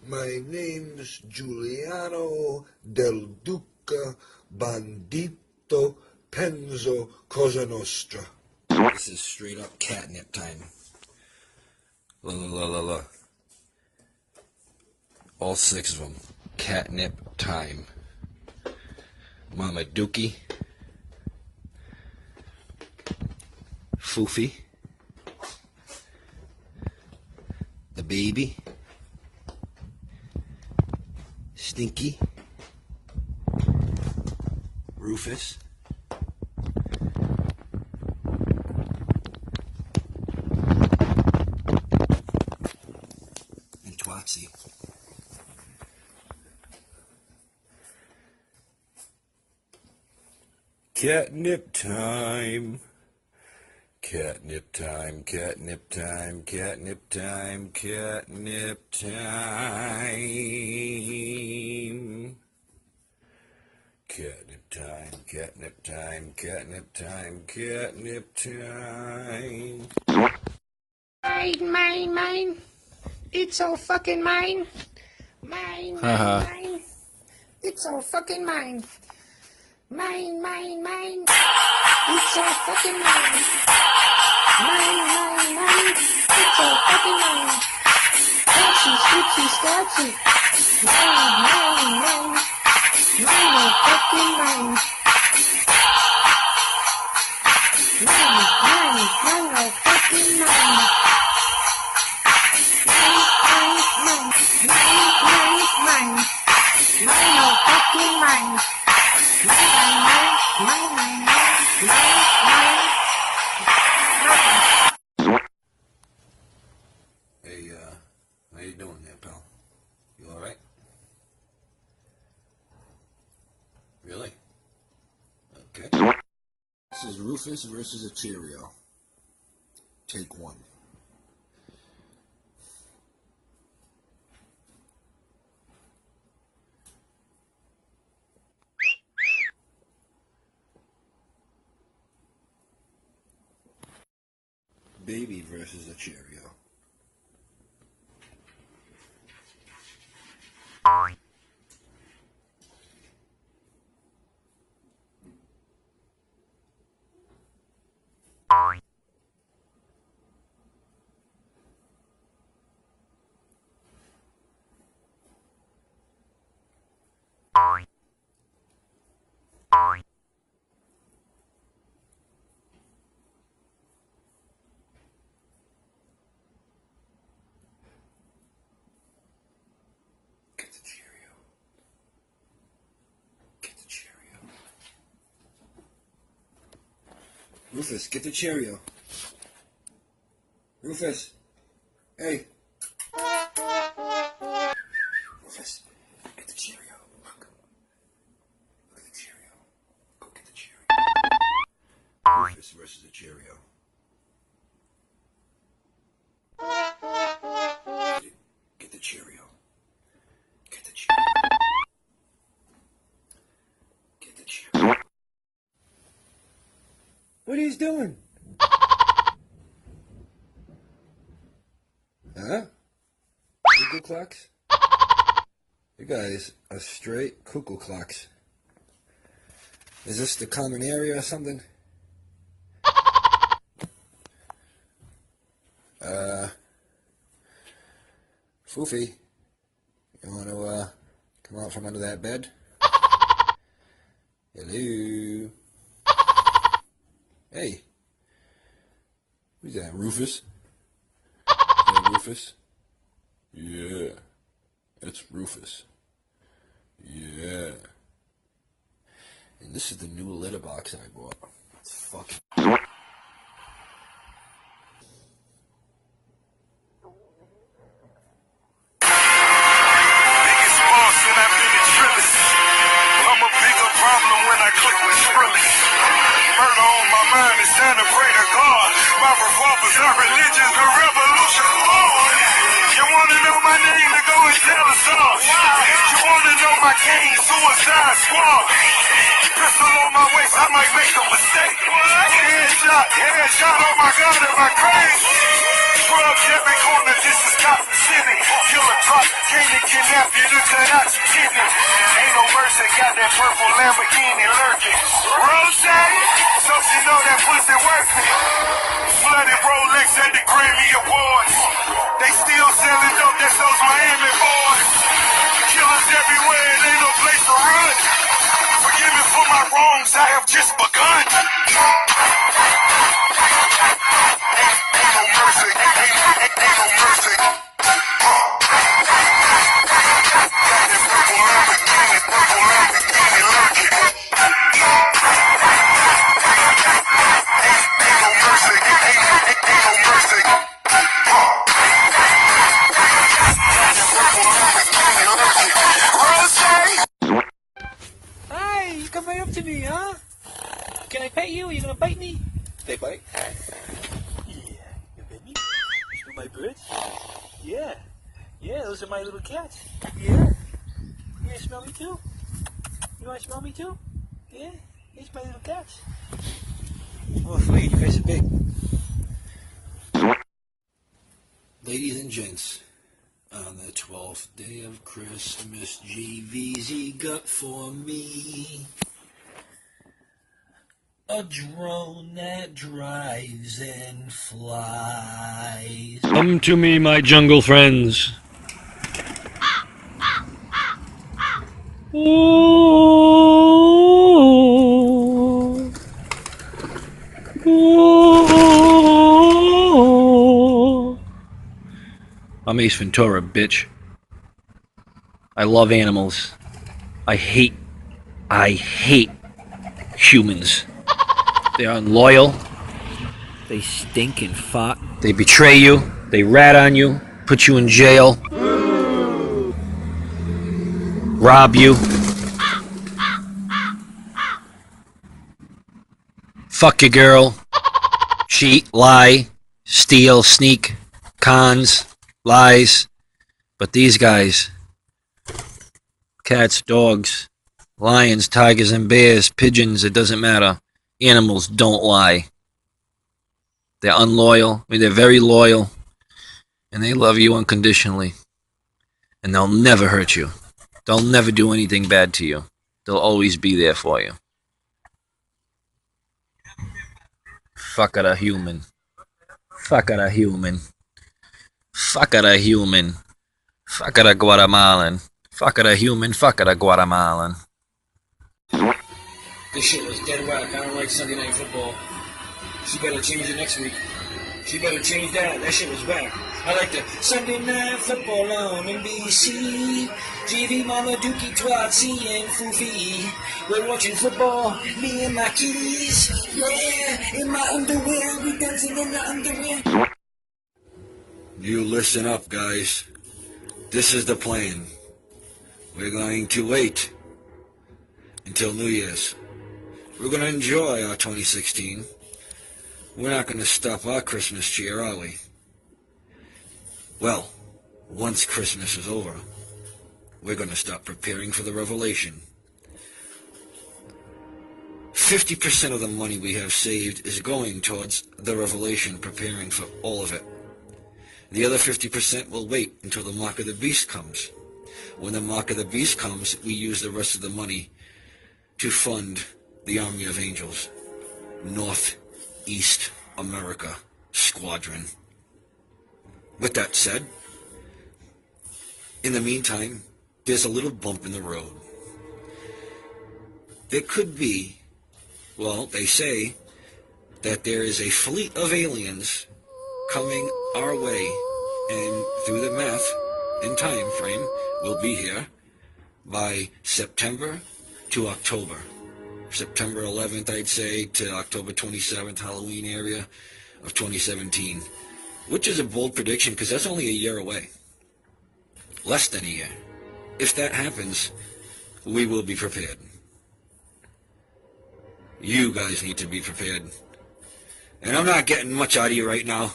My name's Giuliano del Duca Bandito Penzo Cosa Nostra. This is straight up catnip time. La la la la la. All 6 of them. Catnip time. Mama Dookie. Foofy. The baby. Stinky. Rufus. And Twatsy. Catnip time. Catnip time, catnip time, catnip time, catnip time. Catnip time, catnip time, catnip time, catnip time. Mine. It's all fucking mine. Mine. It's all fucking mine. Mine. It's all fucking mine. Mine. It's all fucking mine. Switchy, starchy. Mine. Mine all fucking mine. Mine all fucking mine. Mine all fucking mine. Hey, how you doing there, pal? You alright? Really? Okay. This is Rufus versus a Cheerio. Take 1. Baby versus a Cheerio. Get the Cheerio. Get the Cheerio. Rufus, get the Cheerio. Rufus. Hey. Rufus, get the Cheerio. Look. Look at the Cheerio. Go get the Cheerio. Rufus versus the Cheerio. Get the Cheerio. Get the Cheerio. Get the Cheerio. What are you doing? Huh? Cuckoo clocks? You guys are straight cuckoo clocks. Is this the common area or something? Foofy, you want to come out from under that bed? Hello? Hey. Who's that, Rufus? Hey, Rufus? Yeah. It's Rufus. Yeah. And this is the new litter box I bought. It's fucking... My revolvers are religions, the revolution. You wanna know my name, to go and tell us all. You wanna know my gang, Suicide Squad. Pistol on my waist, I might make a mistake. Headshot, oh my God, am I crazy? Drugs every corner, this is Gotham City. Killer drop. Came to kidnap you to cut out your kidney. Ain't no mercy, got that purple Lamborghini lurking. Rose, so she know that pussy worth it. Flooded Rolex at the Grammy Awards. They still selling dope, that's those Miami boys. Killers everywhere, it ain't no place to run. Forgive me for my wrongs, I have just begun. Ain't no mercy, ain't no mercy. Got that purple Lamborghini lurking. Ain't no mercy, ain't no mercy. Hi, you come right up to me, huh? Can I pet you? Are you gonna bite me? They bite? Yeah. You pet me? You my birds? Yeah. Yeah, those are my little cats. Yeah. You wanna smell me too? You wanna smell me too? Yeah. Here's my little cats. Oh, sweet. You guys are big. Ladies and gents, on the 12th day of Christmas, GVZ got for me a drone that drives and flies. Come to me, my jungle friends. Ooh. Ooh. I'm Ace Ventura, bitch. I love animals. I hate humans. They're unloyal. They stink and fart. They betray you. They rat on you. Put you in jail. Rob you. Fuck your girl. Cheat, lie, steal, sneak, cons, lies. But these guys, cats, dogs, lions, tigers, and bears, pigeons, it doesn't matter. Animals don't lie. They're unloyal. I mean, they're very loyal. And they love you unconditionally. And they'll never hurt you. They'll never do anything bad to you. They'll always be there for you. Fuck at a human. Fuck at a human. Fuck at a human. Fuck at a Guatemalan. Fuck at a human. Fuck at a Guatemalan. This shit was dead whack. I don't like Sunday Night Football. She better change it next week. She better change that. That shit was whack. I like the Sunday Night Football on NBC. GV Mama Dookie Twat C and Foofy. We're watching football, me and my kitties. Yeah, in my underwear, we dancing in the underwear. You listen up, guys. This is the plan. We're going to wait until New Year's. We're going to enjoy our 2016. We're not going to stop our Christmas cheer, are we? Well, once Christmas is over, we're going to start preparing for the revelation. 50% of the money we have saved is going towards the revelation, preparing for all of it. The other 50% will wait until the mark of the beast comes. When the mark of the beast comes, we use the rest of the money to fund the Army of Angels, Northeast America Squadron. With that said, in the meantime, there's a little bump in the road. There could be, well, they say that there is a fleet of aliens coming our way, and through the math and time frame, we'll be here by September to October. September 11th, I'd say, to October 27th, Halloween area of 2017. Which is a bold prediction, because that's only a year away. Less than a year. If that happens, we will be prepared. You guys need to be prepared. And I'm not getting much out of you right now.